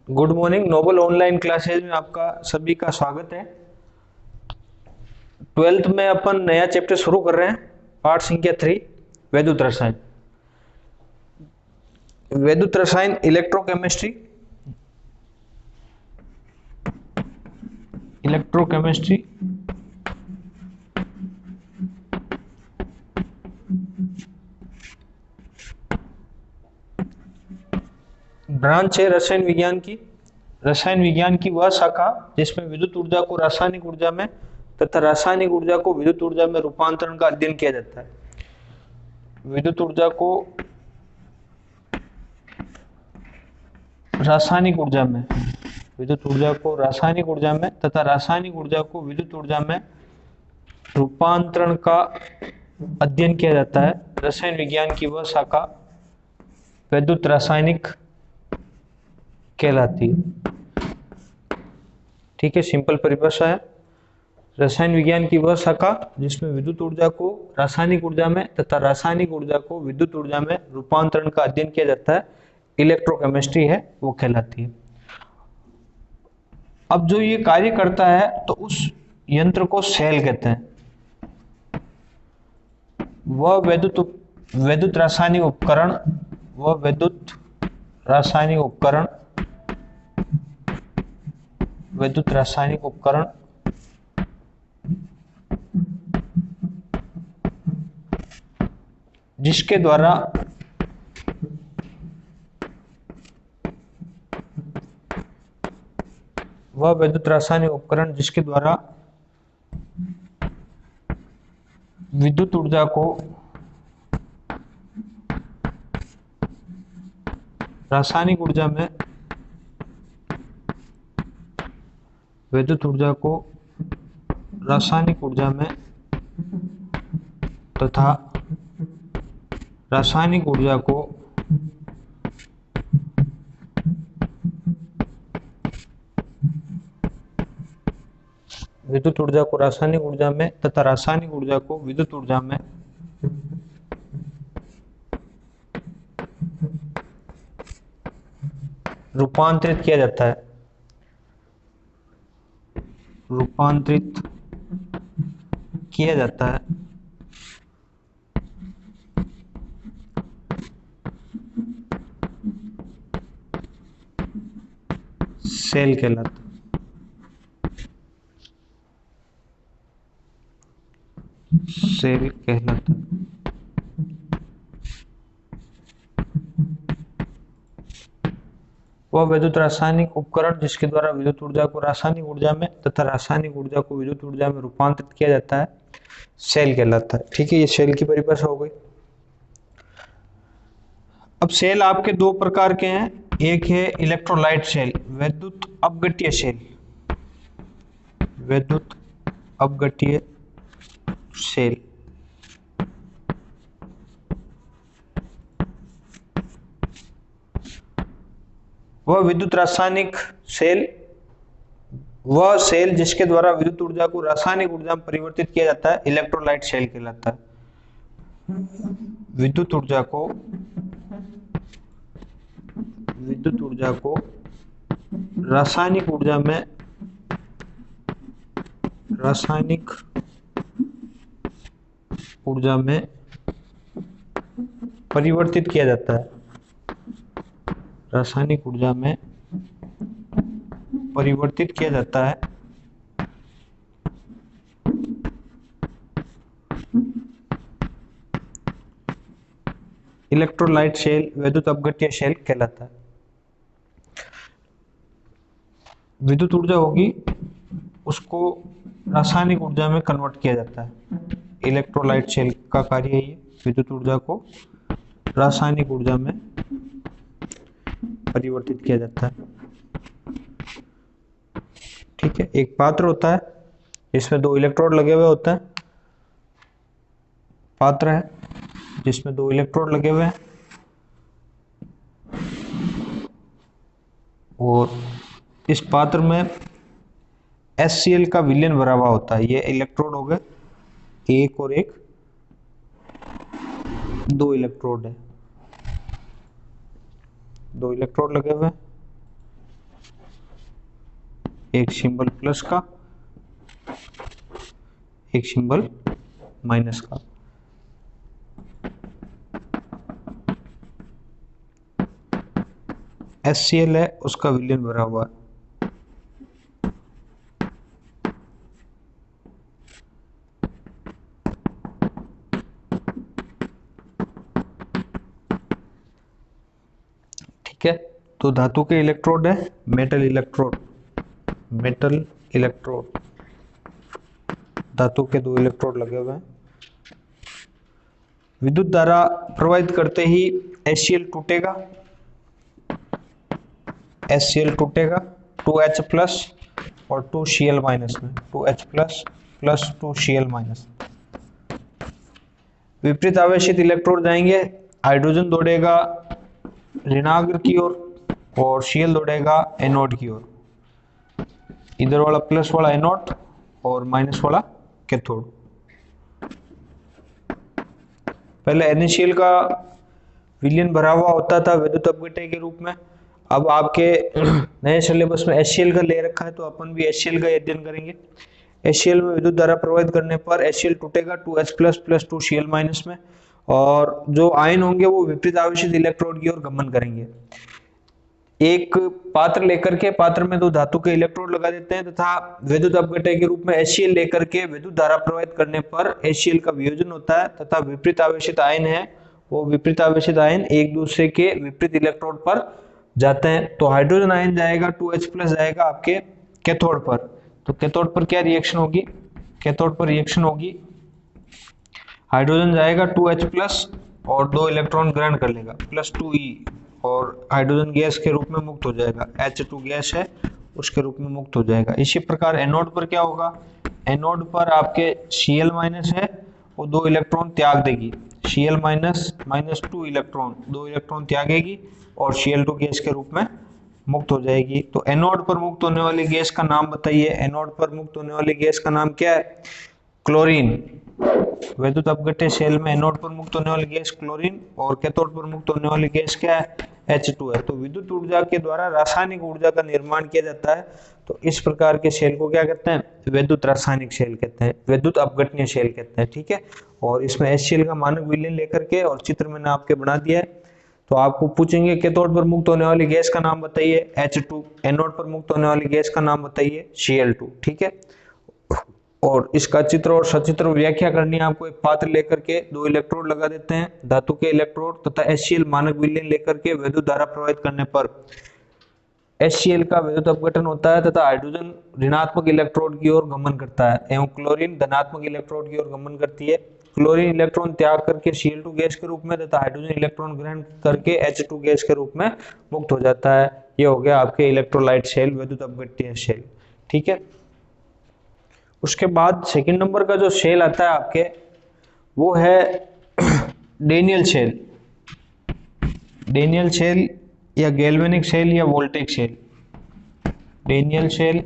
Good morning. Noble online classes में आपका सभी का स्वागत है। ट्वेल्थ में अपन नया चैप्टर शुरू कर रहे हैं, पाठ संख्या 3, वैद्युत रसायन। वैद्युत रसायन, इलेक्ट्रोकेमिस्ट्री। इलेक्ट्रोकेमिस्ट्री ब्रांच है रसायन विज्ञान की। रसायन विज्ञान की वह शाखा जिसमें विद्युत ऊर्जा को रासायनिक ऊर्जा में तथा रासायनिक ऊर्जा को विद्युत ऊर्जा में रूपांतरण का अध्ययन किया जाता है। विद्युत ऊर्जा को रासायनिक ऊर्जा में, विद्युत ऊर्जा को रासायनिक ऊर्जा में तथा रासायनिक ऊर्जा को विद्युत ऊर्जा में रूपांतरण का अध्ययन किया जाता है। रसायन विज्ञान की वह शाखा वैद्युत रासायनिक कहलाती है। ठीक है, सिंपल परिभाषा है। रसायन विज्ञान की वह शाखा जिसमें विद्युत ऊर्जा को रासायनिक ऊर्जा में तथा रासायनिक ऊर्जा को विद्युत ऊर्जा में रूपांतरण का अध्ययन किया जाता है, इलेक्ट्रोकेमिस्ट्री है, वो कहलाती है। अब जो ये कार्य करता है तो उस यंत्र को सेल कहते हैं। वह वैद्युत रासायनिक उपकरण, वह विद्युत रासायनिक उपकरण, विद्युत रासायनिक उपकरण जिसके द्वारा वह विद्युत रासायनिक उपकरण जिसके द्वारा विद्युत ऊर्जा को रासायनिक ऊर्जा में, विद्युत ऊर्जा को रासायनिक ऊर्जा में तथा रासायनिक ऊर्जा को विद्युत ऊर्जा को रासायनिक ऊर्जा में तथा रासायनिक ऊर्जा को विद्युत ऊर्जा में रूपांतरित किया जाता है। रूपांतरित किया जाता है। सेल कहलाता है। सेल कहलाता है। वह विद्युत रासायनिक उपकरण जिसके द्वारा विद्युत ऊर्जा को रासायनिक ऊर्जा में तथा रासायनिक ऊर्जा को विद्युत ऊर्जा में रूपांतरित किया जाता है, सेल कहलाता है। ठीक है, ये सेल की परिभाषा हो गई। अब सेल आपके दो प्रकार के हैं। एक है इलेक्ट्रोलाइट सेल, विद्युत अपघट्य सेल। विद्युत अपघट्य सेल वह विद्युत रासायनिक सेल, वह सेल जिसके द्वारा विद्युत ऊर्जा को रासायनिक ऊर्जा में परिवर्तित किया जाता है, इलेक्ट्रोलाइट सेल कहलाता है। विद्युत ऊर्जा को रासायनिक ऊर्जा में परिवर्तित किया जाता है। रासायनिक ऊर्जा में परिवर्तित किया जाता है। इलेक्ट्रोलाइट सेल विद्युत अपघट्य सेल कहलाता है। विद्युत ऊर्जा होगी उसको रासायनिक ऊर्जा में कन्वर्ट किया जाता है। इलेक्ट्रोलाइट सेल का कार्य है ये, विद्युत ऊर्जा को रासायनिक ऊर्जा में परिवर्तित किया जाता है। ठीक है, एक पात्र होता है जिसमें दो इलेक्ट्रोड लगे हुए होते हैं। पात्र है जिसमें दो इलेक्ट्रोड लगे हुए हैं और इस पात्र में HCl का विलयन भरा हुआ होता है। ये इलेक्ट्रोड हो गए, एक और एक, दो इलेक्ट्रोड है, दो इलेक्ट्रोड लगे हुए हैं। एक सिंबल प्लस का, एक सिंबल माइनस का। HCl है, उसका विलयन भरा हुआ है। ठीक है, तो धातु के इलेक्ट्रोड है मेटल इलेक्ट्रोड, मेटल इलेक्ट्रोड, धातु के 2 इलेक्ट्रोड लगे हुए हैं। विद्युत धारा प्रवाहित करते ही HCl टूटेगा, HCl टूटेगा 2H प्लस और 2Cl माइनस में, 2H plus plus 2Cl minus. विपरीत आवेशित इलेक्ट्रोड जाएंगे, हाइड्रोजन दौड़ेगा ऋणाग्र की ओर और Cl दौड़ेगा एनोड की ओर। इधर वाला प्लस वाला एनोड और माइनस वाला कैथोड। पहले NaCl का विलयन भरा हुआ होता था विद्युत अपघट्य के रूप में। अब आपके नए सिलेबस में HCl का ले रखा है, तो अपन भी HCl का अध्ययन करेंगे। HCl में विद्युत धारा प्रवाहित करने पर HCl टूटेगा 2H plus plus 2Cl minus में, और जो आयन होंगे वो विपरीत आवेशित इलेक्ट्रोड की ओर गमन करेंगे। एक पात्र लेकर के, पात्र में 2 धातु के इलेक्ट्रोड लगा देते हैं तथा विद्युत अपघट्य के रूप में HCl लेकर के विद्युत धारा प्रवाहित करने पर HCl का वियोजन होता है तथा विपरीत आवेशित आयन है, वो विपरीत आवेशित आयन एक दूसरे के विपरीत इलेक्ट्रोड पर जाते हैं। तो हाइड्रोजन आयन जाएगा 2H प्लस जाएगा आपके कैथोड पर। तो कैथोड पर क्या रिएक्शन होगी, कैथोड पर रिएक्शन होगी, हाइड्रोजन जाएगा 2H प्लस और 2 इलेक्ट्रॉन ग्रहण कर लेगा प्लस 2E, और हाइड्रोजन गैस के रूप में मुक्त हो जाएगा, H2 गैस है उसके रूप में मुक्त हो जाएगा। इसी प्रकार एनोड पर क्या होगा, एनोड पर आपके Cl माइनस है, वो 2 इलेक्ट्रॉन त्याग देगी, Cl minus minus 2 electron, 2 electron त्यागेगी और Cl2 गैस के रूप में मुक्त हो जाएगी। तो एनोड पर मुक्त होने वाली गैस का नाम बताइए, एनोड पर मुक्त होने वाली गैस का नाम क्या है, क्लोरीन। विद्युत अपघट्य सेल में एनोड पर मुक्त होने वाली गैस क्लोरीन और कैथोड पर मुक्त होने वाली गैस क्या है, H2 है। तो विद्युत ऊर्जा के द्वारा रासायनिक ऊर्जा का निर्माण किया जाता है। तो इस प्रकार के सेल को क्या कहते हैं, विद्युत रासायनिक सेल कहते हैं, विद्युत अपघटनीय सेल कहते हैं। ठीक है, और इसमें HCl का मानक विलयन लेकर के, और चित्र मैंने आपके बना दिया है। तो आपको पूछेंगे कैथोड पर मुक्त होने वाली गैस का नाम बताइए, H2, एनोड पर मुक्त होने वाली गैस का नाम बताइए, Cl2। ठीक है, और इसका चित्र और सचित्र व्याख्या करनी है आपको। एक पात्र लेकर के 2 इलेक्ट्रोड लगा देते हैं, धातु के इलेक्ट्रोड तथा HCl मानक विलयन लेकर के विद्युत धारा प्रवाहित करने पर HCl का विद्युत अपघटन होता है तथा हाइड्रोजन ऋणात्मक इलेक्ट्रोड की ओर गमन करता है एवं क्लोरीन धनात्मक इलेक्ट्रोड की ओर गमन करती है। क्लोरीन इलेक्ट्रॉन त्याग करके Cl2 गैस के रूप में तथा हाइड्रोजन इलेक्ट्रॉन ग्रहण करके H2 गैस के रूप में मुक्त हो जाता है। ये हो गया आपके इलेक्ट्रोलाइट सेल, विद्युत अपघट्य सेल। ठीक है, उसके बाद सेकंड नंबर का जो सेल आता है आपके, वो है डेनियल सेल। डेनियल सेल या गैल्वेनिक सेल या voltaic cell. Daniell cell,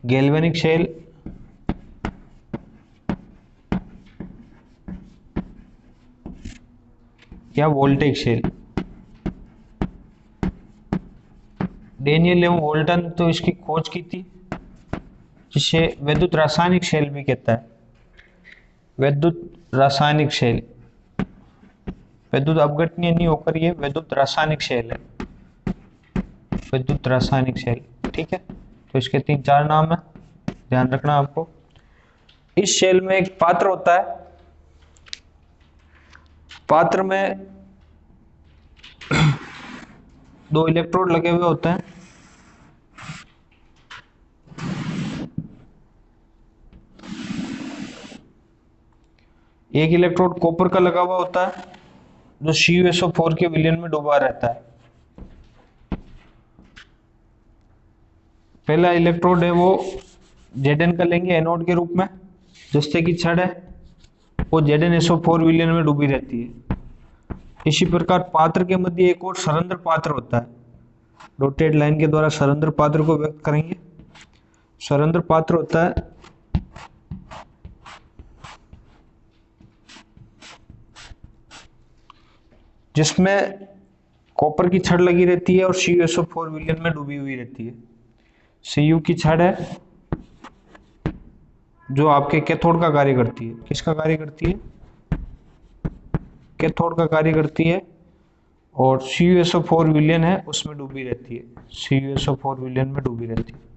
galvanic cell या वोल्टेक सेल। डेनियल एवं वोल्टन तो इसकी खोज की थी, जिसे विद्युत रासायनिक सेल भी कहता है। विद्युत रासायनिक सेल, विद्युत अपघटनीय नहीं होकर ये विद्युत रासायनिक सेल है, विद्युत रासायनिक सेल। ठीक है, तो इसके 3-4 नाम है, ध्यान रखना आपको। इस सेल में एक पात्र होता है, पात्र में 2 इलेक्ट्रोड लगे हुए होते हैं। एक इलेक्ट्रोड कॉपर का लगा हुआ होता है जो CuSO4 के विलयन में डूबा रहता है। पहला इलेक्ट्रोड है वो Zn का लेंगे एनोड के रूप में, जिससे कि छड़ है वो ZnSO4 विलयन में डूबी रहती है। इसी प्रकार पात्र के मध्य एक और सरंध्र पात्र होता है, डॉटेड लाइन के द्वारा सरंध्र पात्र को व्यक्त करेंगे। सरंध्र पात्र होता है जिसमें कॉपर की छड़ लगी रहती है और CuSO4 विलयन में डूबी हुई रहती है। Cu की छड़ है जो आपके कैथोड का कार्य करती है। किसका कार्य करती है? कैथोड का कार्य करती है। और CuSO4 विलयन है उसमें डूबी रहती है, CuSO4 विलयन में डूबी रहती है।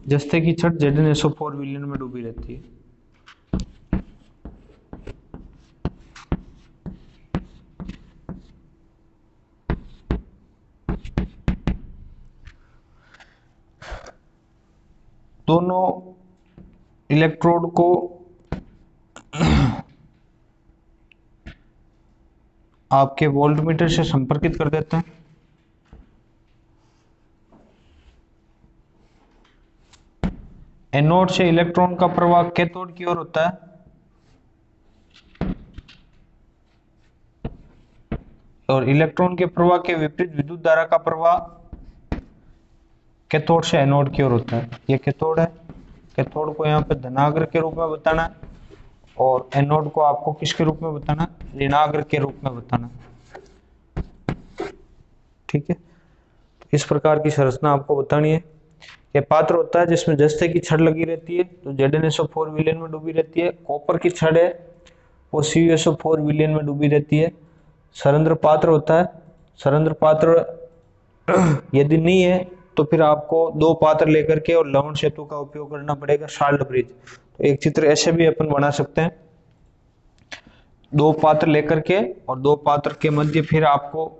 जस्ते की छड़ ZnSO4 विलयन में डूबी रहती है। दोनों इलेक्ट्रोड को आपके वोल्टमीटर से संपर्कित कर देते हैं। एनोड से इलेक्ट्रॉन का प्रवाह कैथोड की ओर होता है और इलेक्ट्रॉन के प्रवाह के विपरीत विद्युत धारा का प्रवाह कैथोड से एनोड की ओर होता है। ये कैथोड है, कैथोड को यहाँ पे धनाग्र के रूप में बताना है और एनोड को आपको किसके रूप में बताना है? ऋणाग्र के रूप में बताना है। ठीक है, तो इस प्रकार की संरचना आपको बतानी है। ये पात्र होता है जिसमें जस्ते की छड़ लगी रहती है तो ZnSO4 विलयन में डूबी रहती है। कॉपर की छड़ है वो CuSO4 विलयन में डूबी रहती है। सरंध्र पात्र होता है, सरंध्र पात्र यदि नहीं है तो फिर आपको दो पात्र लेकर के और लवण सेतु का उपयोग करना पड़ेगा, साल्ट ब्रिज। तो एक चित्र ऐसे भी अपन बना सकते हैं, दो पात्र लेकर के और दो पात्र के मध्य फिर आपको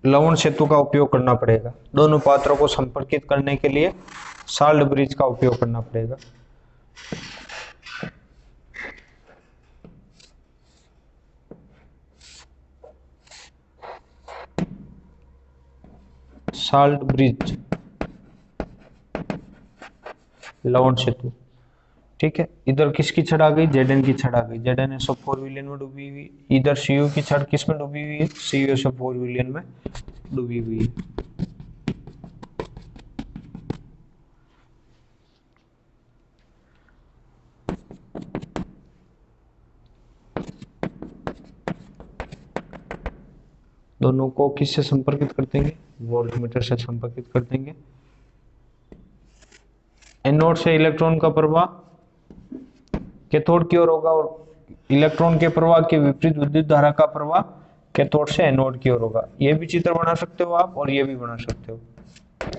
लवण सेतु का उपयोग करना पड़ेगा। दोनों पात्रों को संपर्कित करने के लिए साल्ट ब्रिज का उपयोग करना पड़ेगा। साल्ट ब्रिज, लवण सेतु। ठीक है, इधर किसकी छड़ आ गई? Zn की छड़ आ गई, ZnSO4 विलयन में डूबी हुई। इधर Cu की छड़ किस में डूबी हुई है? CuSO4 विलयन में डूबी हुई है। दोनों को किससे संपर्कित कर देंगे? वोल्टमीटर से संपर्कित कर देंगे। एनोड से इलेक्ट्रॉन का प्रवाह कैथोड की ओर होगा और इलेक्ट्रॉन के प्रवाह के विपरीत विद्युत धारा का प्रवाह कैथोड से एनोड की ओर होगा। ये भी चित्र बना सकते हो आप और ये भी बना सकते हो,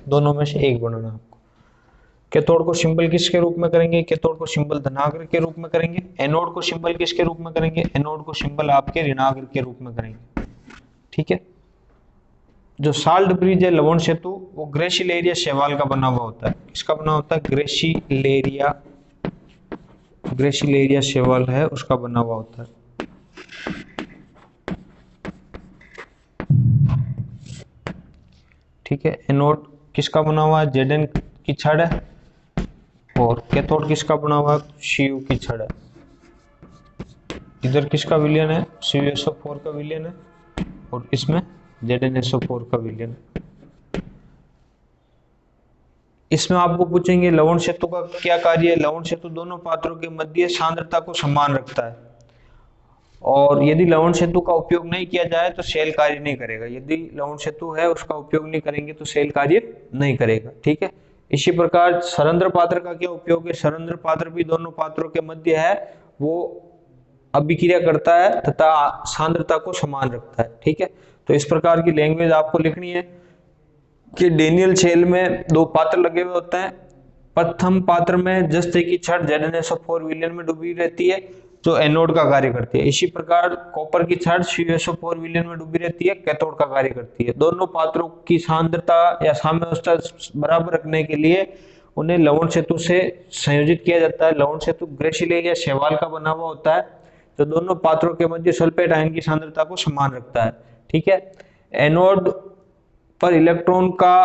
दोनों में से एक बनाना आपको। कैथोड को सिंबल किसके रूप में करेंगे? कैथोड को सिंबल धनाग्र के रूप में करेंगे। एनोड को सिंबल किसके रूप में करेंगे? एनोड को सिंबल आपके ऋणाग्र के रूप में करेंगे। ठीक है, जो साल्ट ब्रिज है, लवण सेतु, वो ग्रेसिलेरिया शैवाल का बना हुआ होता है। किसका बना होता है? ग्रेसिलेरिया, ग्रेसिलेरिया शैवाल है उसका बना हुआ होता है। ठीक है, एनोड किसका बना हुआ है? Zn की छड़ है और कैथोड किसका बना हुआ है? Cu की छड़ है। इधर किसका विलयन है? CuSO4 का विलयन है और इसमें ZnSO4 का विलयन। इसमें आपको पूछेंगे लवण सेतु का क्या कार्य है? लवण सेतु दोनों पात्रों के मध्य सांद्रता को समान रखता है और यदि लवण सेतु का उपयोग नहीं किया जाए तो सेल कार्य नहीं करेगा। यदि लवण सेतु है उसका उपयोग नहीं करेंगे तो सेल कार्य नहीं करेगा। ठीक है, इसी प्रकार सरंध्र पात्र का क्या उपयोग है? सरंध्र पात्र भी दोनों पात्रों के मध्य है, वो अभिक्रिया करता है तथा सांद्रता को समान रखता है। ठीक है, तो इस प्रकार की लैंग्वेज आपको लिखनी है कि डेनियल शेल में दो पात्र लगे हुए होते हैं। प्रथम पात्र में जस्ते की छड़ ZnSO4 विलयन में डूबी रहती है जो एनोड का कार्य करती है। इसी प्रकार कॉपर की छड़ CuSO4 विलयन में डूबी रहती है, कैथोड का कार्य करती है। दोनों पात्रों की सांद्रता या साम्यावस्था बराबर रखने के लिए उन्हें लवण सेतु से संयोजित किया जाता है। लवण सेतु ग्रेसिलेरिया शैवाल का बना हुआ होता है जो दोनों पात्रों के मध्य सल्फेट आयन की सांद्रता को समान रखता है। ठीक है, एनोड पर इलेक्ट्रॉन का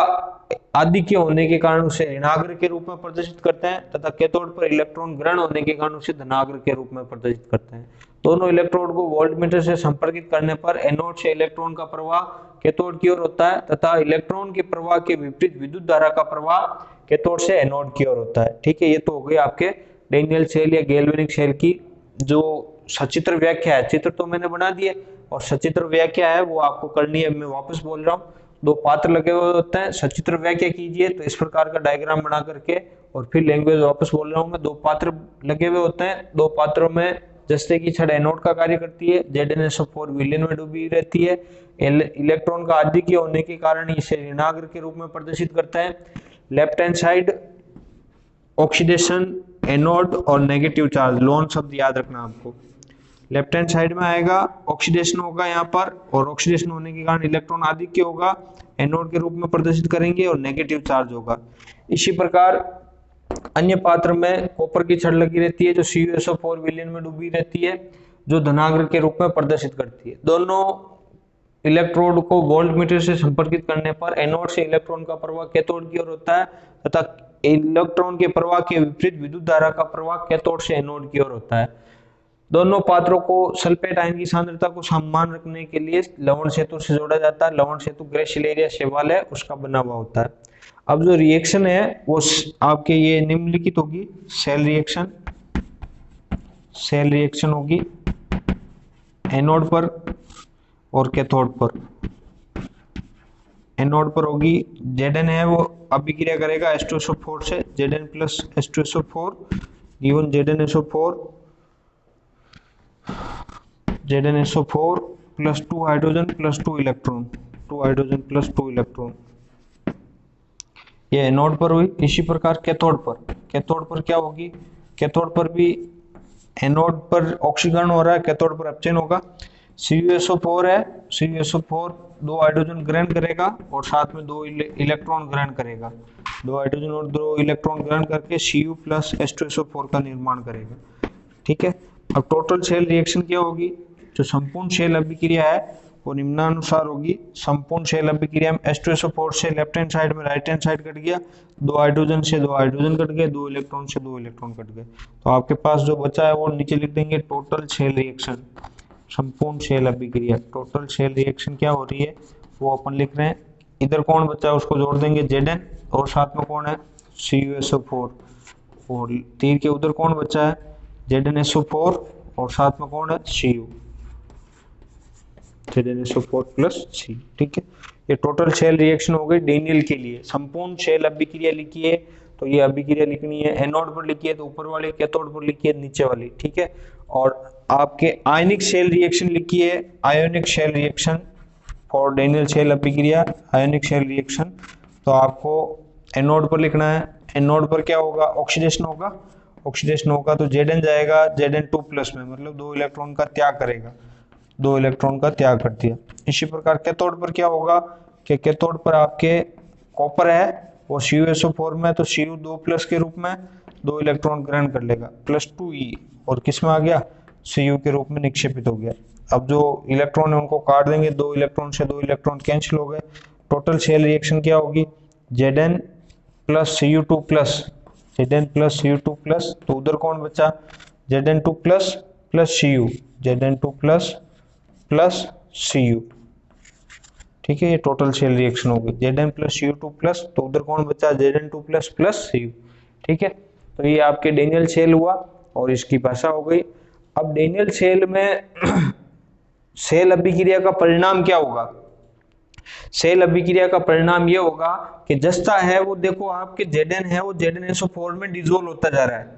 आधिक्य होने के कारण उसे ऋणाग्र के रूप में प्रदर्शित करते हैं तथा कैथोड पर इलेक्ट्रॉन ग्रहण होने के कारण उसे धनाग्र के रूप में प्रदर्शित करते हैं। दोनों इलेक्ट्रोड को वोल्टमीटर से संपर्कित करने पर एनोड से इलेक्ट्रॉन का प्रवाह कैथोड की ओर होता है तथा इलेक्ट्रॉन के प्रवाह के विपरीत विद्युत धारा का प्रवाह कैथोड से एनोड की ओर होता है। ठीक है, ये तो हो गई आपके डैनियल शेल या गैल्वेनिक शेल की जो सचित्र व्याख्या है। चित्र तो मैंने बना दिए और सचित्र व्याख्या है वो आपको करनी है। मैं वापस बोल रहा हूँ, दो पात्र लगे हुए होते हैं, सचित्र व्याख्या कीजिए तो इस प्रकार का डायग्राम बना करके, और फिर लैंग्वेज वापस बोल रहा हूँ मैं, दो पात्र लगे हुए होते हैं, दो पात्रों में जस्ते की छड़ एनोड का कार्य करती है, ZnSO4 विलयन में डूबी रहती है, इलेक्ट्रॉन का आधिक्य होने के कारण इसे ऋणाग्र के रूप में प्रदर्शित करता है। Left hand side oxidation, anode और नेगेटिव चार्ज, लोन शब्द याद रखना आपको। लेफ्ट हैंड साइड में आएगा ऑक्सीडेशन होगा यहाँ पर, और ऑक्सीडेशन होने के कारण इलेक्ट्रॉन आधिक्य होगा, एनोड के रूप में प्रदर्शित करेंगे, और नेगेटिव चार्ज होगा। इसी प्रकार अन्य पात्र में कॉपर की छड़ लगी रहती है जो CuSO4 विलयन में डूबी रहती है, जो धनाग्र के रूप में प्रदर्शित करती है। दोनों इलेक्ट्रोड को वोल्टमीटर से संपर्कित करने पर एनोड से इलेक्ट्रॉन का प्रवाह कैथोड की ओर होता है तथा इलेक्ट्रॉन के प्रवाह के विपरीत विद्युत धारा का प्रवाह कैथोड से एनोड की ओर होता है। दोनों पात्रों को सल्फेट आयन की सांद्रता को समान रखने के लिए लवण सेतु से जोड़ा जाता है। लवण सेतु ग्रे-शिलेरिया शैवाल है उसका बना हुआ होता है। अब जो रिएक्शन है वो आपके ये निम्नलिखित होगी। सेल रिएक्शन होगी एनोड पर और कैथोड पर। एनोड पर होगी Zn है वो अभिक्रिया करेगा H2SO4 से, Zn plus H2SO4 given ZnSO4 plus 2 hydrogen plus 2 electron, 2 hydrogen plus 2 electron, ये एनोड पर हुई। इसी प्रकार कैथोड पर क्या होगी, कैथोड पर भी एनोड पर ऑक्सीकरण हो रहा है, कैथोड पर अपचयन होगा। CuSO4 है, CuSO4 दो हाइड्रोजन ग्रहण करेगा और साथ में दो इलेक्ट्रॉन ग्रहण करेगा, दो हाइड्रोजन और दो इलेक्ट्रॉन ग्रहण करके Cu प्लस H2SO4 का निर्माण करेगा। ठीक है, अब टोटल सेल रिएक्शन क्या होगी, जो संपूर्ण सेल अभिक्रिया है वो निम्नानुसार होगी। संपूर्ण सेल अभिक्रिया में H2SO4 से लेफ्ट हैंड साइड में राइट हैंड साइड कट गया, दो हाइड्रोजन से दो हाइड्रोजन कट गए, दो इलेक्ट्रॉन से दो इलेक्ट्रॉन कट गए, तो आपके पास जो बचा है वो नीचे लिख देंगे टोटल सेल रिएक्शन, संपूर्ण सेल अभिक्रिया। टोटल सेल रिएक्शन क्या हो रही है वो अपन लिख रहे हैं। इधर कौन बचा है उसको जोड़ देंगे Zn और साथ में कौन है CuSO4, और तीर के उधर कौन बचा है ZnSO4 और साथ में कौन है Cu, ZnSO4 प्लस C। ठीक है, ये टोटल सेल रिएक्शन हो गई डैनियल के लिए। संपूर्ण सेल अभिक्रिया लिखिए तो ये अभिक्रिया लिखनी है, एनोड पर लिखिए तो ऊपर वाली, कैथोड पर लिखिए नीचे वाली। ठीक है, और आपके आयनिक सेल रिएक्शन लिखिए, ionic cell reaction for Daniel cell अभिक्रिया, आयोनिक सेल रिएक्शन, तो आपको एनोड पर लिखना है। एनोड पर क्या होगा, ऑक्सीडेशन होगा, ऑक्सीडेशन होगा तो Zn जाएगा Zn2 प्लस में, मतलब दो इलेक्ट्रॉन का त्याग करेगा, दो इलेक्ट्रॉन का त्याग कर दिया। इसी प्रकार कैथोड पर क्या होगा कि कैथोड पर आपके कॉपर है वो CuSO4 में, तो Cu 2 प्लस के रूप में दो इलेक्ट्रॉन ग्रहण कर लेगा, प्लस 2E, और किस में आ गया Cu के रूप में निक्षेपित हो गया। अब जो इलेक्ट्रॉन है उनको काट देंगे, दो इलेक्ट्रॉन से दो इलेक्ट्रॉन कैंसिल हो गए। टोटल सेल रिएक्शन क्या होगी, Zn plus Cu2 plus, Zn plus Cu2 plus, तो उधर कौन बचा Zn2 plus plus Cu, Zn2 plus plus Cu। ठीक है, ये टोटल सेल रिएक्शन होगी Zn प्लस Cu2 प्लस, तो उधर कौन बचा Zn2 प्लस प्लस Cu। ठीक है, तो ये आपके डैनियल सेल हुआ और इसकी भाषा हो गई। अब डैनियल सेल में सेल अभिक्रिया का परिणाम क्या होगा, सेल अभिक्रिया का परिणाम ये होगा कि जस्ता है वो देखो आपके Zn है वो ZnSO4 में डिसोल्व होता जा रहा है।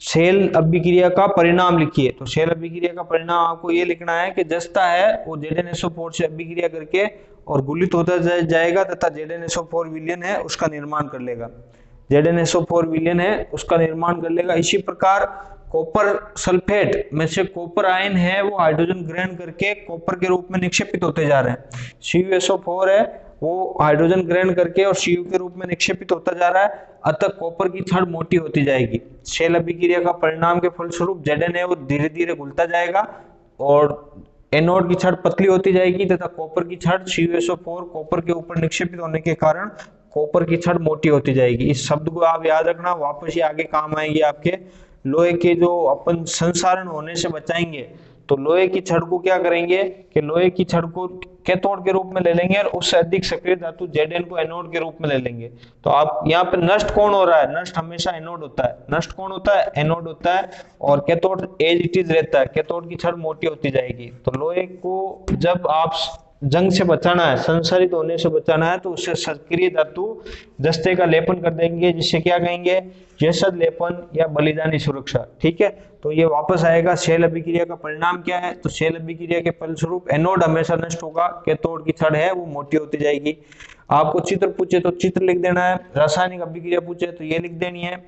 सेल अभिक्रिया का परिणाम लिखिए, तो सेल अभिक्रिया का परिणाम आपको ये लिखना है कि जस्ता है वो ZnSO4 से अभिक्रिया करके और गुलित होता जाएगा तथा ZnSO4 विलयन है उसका निर्माण कर लेगा, ZnSO4 विलयन है उसका निर्माण कर लेगा। इसी प्रकार कॉपर सल्फेट में से कॉपर आयन है वो हाइड्रोजन ग्रहण करके कॉपर के रूप में निक्षेपित होते जा रहे हैं। CuSO4 है वो हाइड्रोजन ग्रहण करके और Cu के रूप में निक्षेपित होता जा रहा है, अतः कॉपर की छड़ मोटी होती जाएगी। सेल अभिक्रिया का परिणाम के फलस्वरूप Zn है वो धीरे धीरे घुलता जाएगा और एनोड की छड़ पतली होती जाएगी तथा कॉपर की छड़ CuSO4 कॉपर के ऊपर निक्षेपित होने के कारण कॉपर की छड़ मोटी होती जाएगी। इस शब्द को आप याद रखना, वापस ही आगे काम आएंगे आपके। लोहे के जो अपन संसारण होने से बचाएंगे तो लोहे की छड़ को क्या करेंगे कि लोहे की छड़ को कैथोड के रूप में ले लेंगे और उससे अधिक सक्रिय धातु Zn को एनोड के रूप में ले लेंगे। तो आप यहाँ पे नष्ट कौन हो रहा है, नष्ट हमेशा एनोड होता है, नष्ट कौन होता है, एनोड होता है, और कैथोड एज इट इज रहता है, कैथोड की छड़ मोटी होती जाएगी। तो लोहे को जब आप जंग से बचाना है, संसारित होने से बचाना है, तो उससे सक्रिय धातु जस्ते का लेपन कर देंगे, जिससे क्या कहेंगे, यशद लेपन या बलिदानी सुरक्षा। ठीक है, तो ये वापस आएगा। शेल अभिक्रिया का परिणाम क्या है, तो शेल अभिक्रिया के फलस्वरूप एनोड हमेशा नष्ट होगा, कैथोड की छड़ है वो मोटी होती जाएगी। आपको चित्र पूछे तो चित्र लिख देना है, रासायनिक अभिक्रिया पूछे तो ये लिख देनी है,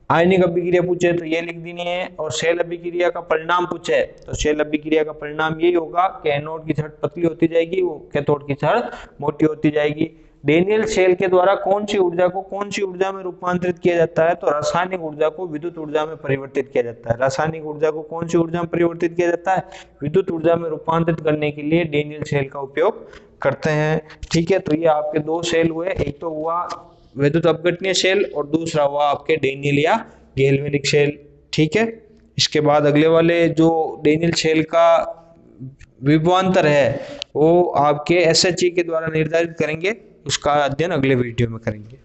आयनिक अभिक्रिया पूछे तो ये लिख देनी है, और शेल अभिक्रिया का परिणाम पूछे तो शेल अभिक्रिया का परिणाम यही होगा कि एनोड की छड़ पतली होती जाएगी, वो कैथोड की छड़ मोटी होती जाएगी। डेनियल शेल के द्वारा कौन सी ऊर्जा को कौन सी ऊर्जा में रूपांतरित किया जाता है, तो रासायनिक ऊर्जा को विद्युत ऊर्जा में परिवर्तित किया जाता है। रासायनिक ऊर्जा को कौन सी ऊर्जा में परिवर्तित किया जाता है, विद्युत ऊर्जा में रूपांतरित करने के लिए डेनियल शेल का उपयोग करते हैं। ठीक है, तो ये आपके दो शेल हुए, एक तो हुआ विद्युत अपघटनीय शेल और दूसरा हुआ आपके डेनियल या गैल्वेनिक शेल। ठीक है, इसके बाद अगले वाले जो डेनियल शेल का विभवांतर है वो आपके SHE के द्वारा निर्धारित करेंगे, उसका अध्ययन अगले वीडियो में करेंगे।